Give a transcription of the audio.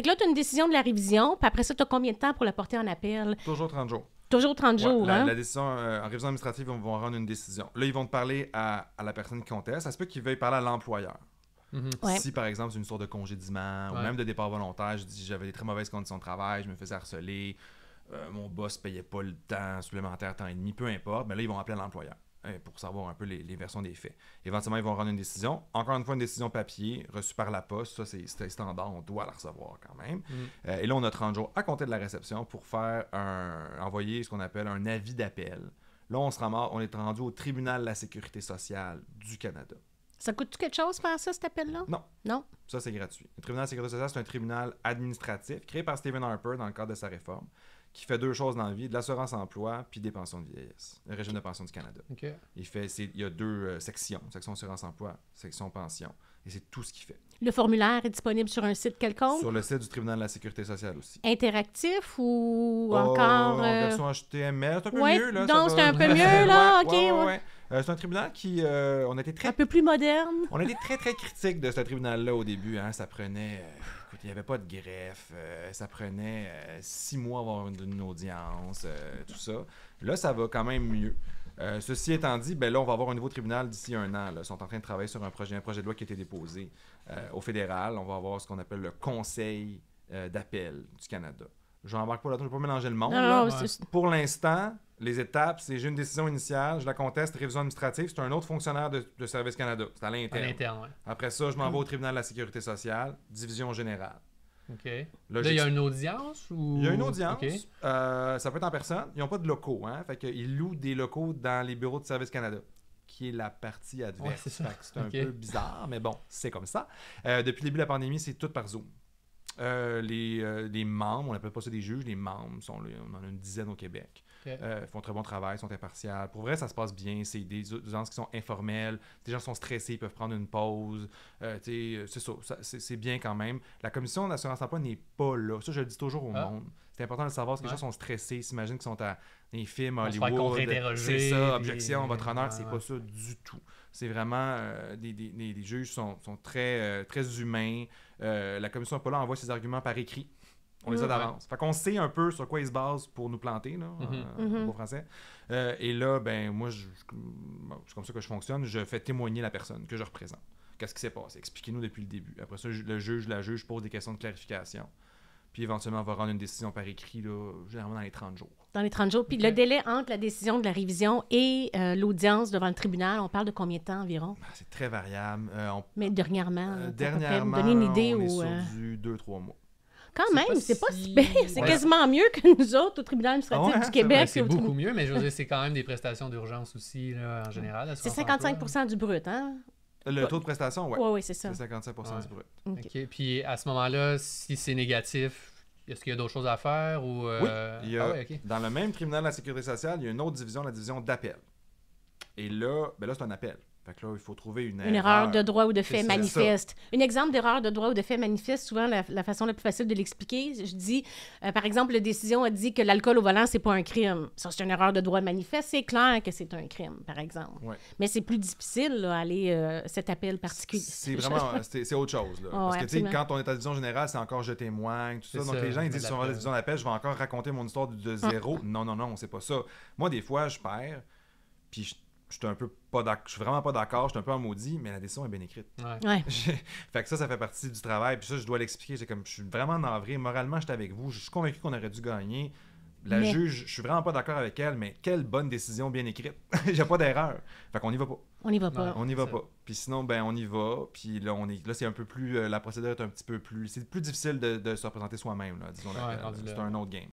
Fait que là, tu as une décision de la révision, puis après ça, tu as combien de temps pour la porter en appel? Toujours 30 jours. Toujours 30 jours, la, hein? la décision, en révision administrative, ils vont rendre une décision. Là, ils vont te parler à la personne qui conteste. Ça se peut qu'ils veuillent parler à l'employeur. Ouais. Si, par exemple, c'est une sorte de congédiement ou même de départ volontaire, je dis j'avais des très mauvaises conditions de travail, je me faisais harceler, mon boss payait pas le temps supplémentaire, temps et demi, peu importe, mais là, ils vont appeler à l'employeur pour savoir un peu les versions des faits. Éventuellement, ils vont rendre une décision. Encore une fois, une décision papier reçue par la poste. Ça, c'est standard, on doit la recevoir quand même. Et là, on a 30 jours à compter de la réception pour faire envoyer ce qu'on appelle un avis d'appel. Là, on est rendu au tribunal de la sécurité sociale du Canada. Ça coûte-tu quelque chose faire ça, cet appel-là? Non. Non? Ça, c'est gratuit. Le tribunal de la sécurité sociale, c'est un tribunal administratif créé par Stephen Harper dans le cadre de sa réforme, qui fait 2 choses dans la vie, de l'assurance-emploi puis des pensions de vieillesse, le régime de pension du Canada. Okay. Il y a 2 sections, section assurance-emploi, section pension, et c'est tout ce qu'il fait. Le formulaire est disponible sur un site quelconque? Sur le site du tribunal de la sécurité sociale aussi. Interactif ou encore... En version HTML, c'est un peu ouais, mieux. Là, donc c'est un peu mieux, là, OK. Ouais. C'est un tribunal qui... on a été très... Un peu plus moderne. On a été très, très critiques de ce tribunal-là au début. Hein. Ça prenait... écoute, il n'y avait pas de greffe. Ça prenait 6 mois avant une audience, tout ça. Là, ça va quand même mieux. Ceci étant dit, ben là, on va avoir un nouveau tribunal d'ici 1 an. Là. Ils sont en train de travailler sur un projet de loi qui a été déposé au fédéral. On va avoir ce qu'on appelle le Conseil d'appel du Canada. Je n'embarque pas là-dedans, je ne vais pas mélanger le monde. Non, Pour l'instant, les étapes, c'est j'ai une décision initiale, je la conteste, révision administrative, c'est un autre fonctionnaire de Service Canada. C'est à l'interne. À l'interne, ouais. Après ça, je m'en vais au tribunal de la sécurité sociale, division générale. OK. Là, il y a une audience ou... Il y a une audience. Okay. Ça peut être en personne. Ils n'ont pas de locaux. Hein? Fait qu'ils louent des locaux dans les bureaux de Service Canada, qui est la partie adverse. Ouais, c'est un peu bizarre, mais bon, c'est comme ça. Depuis le début de la pandémie, c'est tout par Zoom. Les membres, on n'appelle pas ça des juges, les membres sont là, on en a une dizaine au Québec. Okay. Font très bon travail, sont impartials. Pour vrai, ça se passe bien. C'est des audiences qui sont informelles. Des gens sont stressés, ils peuvent prendre une pause. C'est ça, c'est bien quand même. La commission d'assurance-emploi n'est pas là. Ça, je le dis toujours au monde. C'est important de le savoir parce que les gens sont stressés. Ils s'imaginent qu'ils sont à des films Hollywood. C'est ça, objection, votre honneur. C'est pas ça du tout. C'est vraiment... des juges sont très, très humains. La commission n'est pas là, envoie ses arguments par écrit. On les a d'avance. Fait qu'on sait un peu sur quoi ils se basent pour nous planter, là, en beau français. Et là, ben moi, c'est comme ça que je fonctionne. Je fais témoigner la personne que je représente. Qu'est-ce qui s'est passé? Expliquez-nous depuis le début. Après ça, la juge pose des questions de clarification. Puis éventuellement, on va rendre une décision par écrit, là, généralement dans les 30 jours. Dans les 30 jours. Puis le délai entre la décision de la révision et l'audience devant le tribunal, on parle de combien de temps environ? C'est très variable. Mais dernièrement, dernièrement, donner une idée on est sur du 2-3 mois. Quand même, c'est pas si pire. C'est quasiment mieux que nous autres au tribunal administratif du Québec. C'est beaucoup mieux, mais je veux dire, c'est quand même des prestations d'urgence aussi, là, en général. C'est 55% du brut, hein? Le taux de prestation, oui. Oui, c'est ça. C'est 55% du brut. OK. Puis à ce moment-là, si c'est négatif, est-ce qu'il y a d'autres choses à faire? Ou, Oui. Il y a, dans le même tribunal de la Sécurité sociale, il y a une autre division, la division d'appel. Et là, c'est un appel. Fait que là, il faut trouver une erreur de droit ou de fait manifeste. Un exemple d'erreur de droit ou de fait manifeste, souvent, la façon la plus facile de l'expliquer, je dis, par exemple, la décision a dit que l'alcool au volant, c'est pas un crime. Ça, c'est une erreur de droit manifeste. C'est clair que c'est un crime, par exemple. Ouais. Mais c'est plus difficile, là, aller cet appel particulier. C'est vraiment, c'est autre chose, là. Parce que, tu sais, quand on est à la division générale, c'est encore je témoigne, tout ça. Donc, les gens, ils disent, sur la division d'appel, je vais encore raconter mon histoire de zéro. Non, c'est pas ça. Moi, des fois, je perds, puis je suis vraiment pas d'accord, je suis un peu en maudit, mais la décision est bien écrite. Ouais. Fait que ça fait partie du travail. Puis ça, je dois l'expliquer. Je suis vraiment navré. Moralement, j'étais avec vous. Je suis convaincu qu'on aurait dû gagner. La juge, je suis vraiment pas d'accord avec elle, mais quelle bonne décision bien écrite. J'ai pas d'erreur. Fait qu'on y va pas. On y va pas. On y va pas. Puis sinon, ben on y va. Puis là, c'est un peu plus... la procédure est un petit peu plus... C'est plus difficile de se représenter soi-même, là, disons. C'est un autre game.